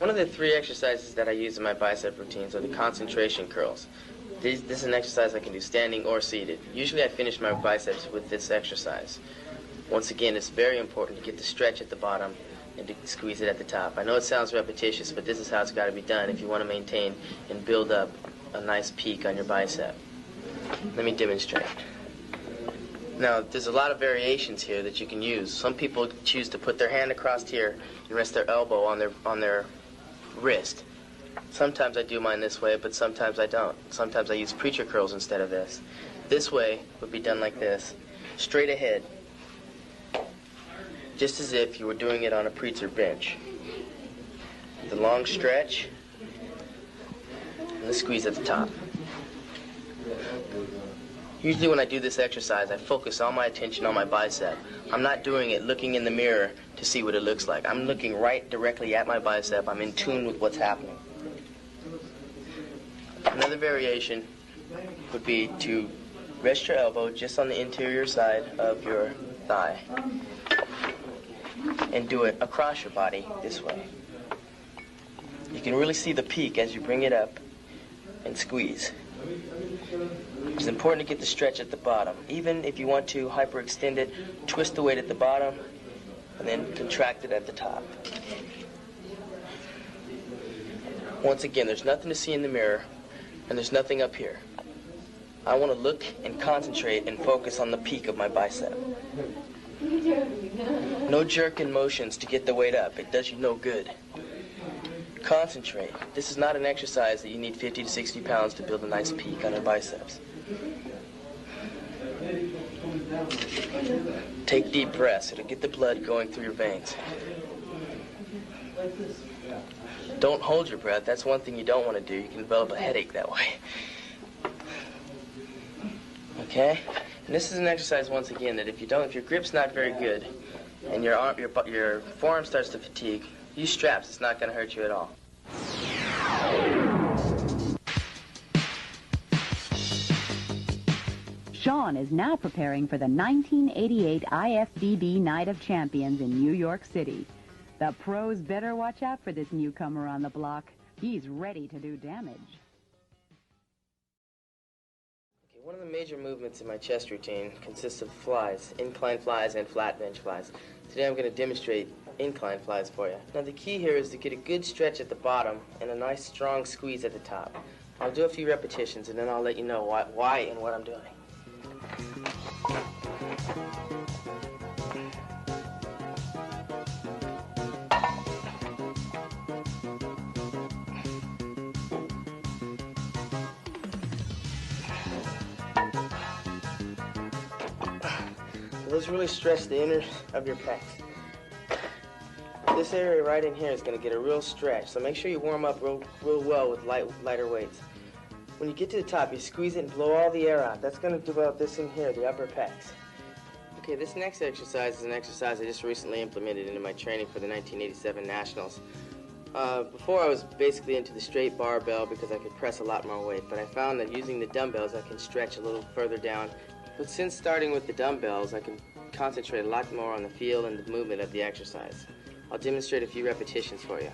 One of the 3 exercises that I use in my bicep routines are the concentration curls. This is an exercise I can do standing or seated. Usually I finish my biceps with this exercise. Once again, it's very important to get the stretch at the bottom and to squeeze it at the top. I know it sounds repetitious, but this is how it's got to be done if you want to maintain and build up a nice peak on your bicep. Let me demonstrate. Now, there's a lot of variations here that you can use. Some people choose to put their hand across here and rest their elbow on their wrist. Sometimes I do mine this way, but sometimes I don't. Sometimes I use preacher curls instead of this. This way would be done like this, straight ahead, just as if you were doing it on a preacher bench. The long stretch and the squeeze at the top. Usually when I do this exercise, I focus all my attention on my bicep. I'm not doing it looking in the mirror to see what it looks like. I'm looking right directly at my bicep. I'm in tune with what's happening. Another variation would be to rest your elbow just on the interior side of your thigh and do it across your body this way. You can really see the peak as you bring it up and squeeze. It's important to get the stretch at the bottom. Even if you want to hyperextend it, twist the weight at the bottom and then contract it at the top. Once again, there's nothing to see in the mirror and there's nothing up here. I want to look and concentrate and focus on the peak of my bicep. No jerking motions to get the weight up. It does you no good. Concentrate. This is not an exercise that you need 50 to 60 pounds to build a nice peak on your biceps. Take deep breaths. It'll get the blood going through your veins. Don't hold your breath. That's one thing you don't want to do. You can develop a headache that way. Okay? And this is an exercise, once again, that if your grip's not very good and your forearm starts to fatigue, use straps. It's not going to hurt you at all. Shawn is now preparing for the 1988 IFBB Night of Champions in New York City. The pros better watch out for this newcomer on the block. He's ready to do damage. Okay, one of the major movements in my chest routine consists of flies, incline flies and flat bench flies. Today I'm going to demonstrate incline flies for you. Now the key here is to get a good stretch at the bottom and a nice strong squeeze at the top. I'll do a few repetitions and then I'll let you know why and what I'm doing. Let's really stretch the inner of your pecs. This area right in here is going to get a real stretch, so make sure you warm up real well with lighter weights. When you get to the top, you squeeze it and blow all the air out. That's going to develop this in here, the upper pecs. Okay, this next exercise is an exercise I just recently implemented into my training for the 1987 Nationals. Before I was basically into the straight barbell because I could press a lot more weight, but I found that using the dumbbells I can stretch a little further down. But since starting with the dumbbells, I can concentrate a lot more on the feel and the movement of the exercise. I'll demonstrate a few repetitions for you.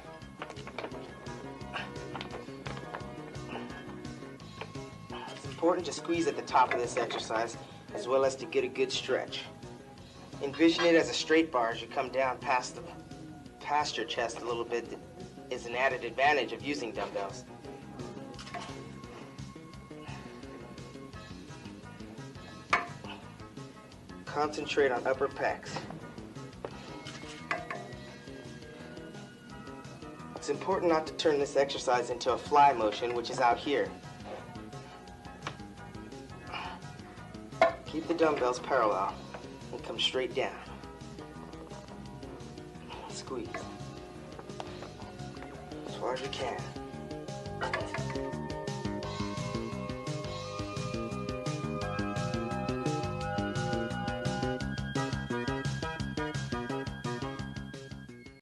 It's important to squeeze at the top of this exercise as well as to get a good stretch. Envision it as a straight bar as you come down past your chest a little bit. That is an added advantage of using dumbbells. Concentrate on upper pecs. It's important not to turn this exercise into a fly motion, which is out here. Keep the dumbbells parallel and come straight down. Squeeze as far as you can.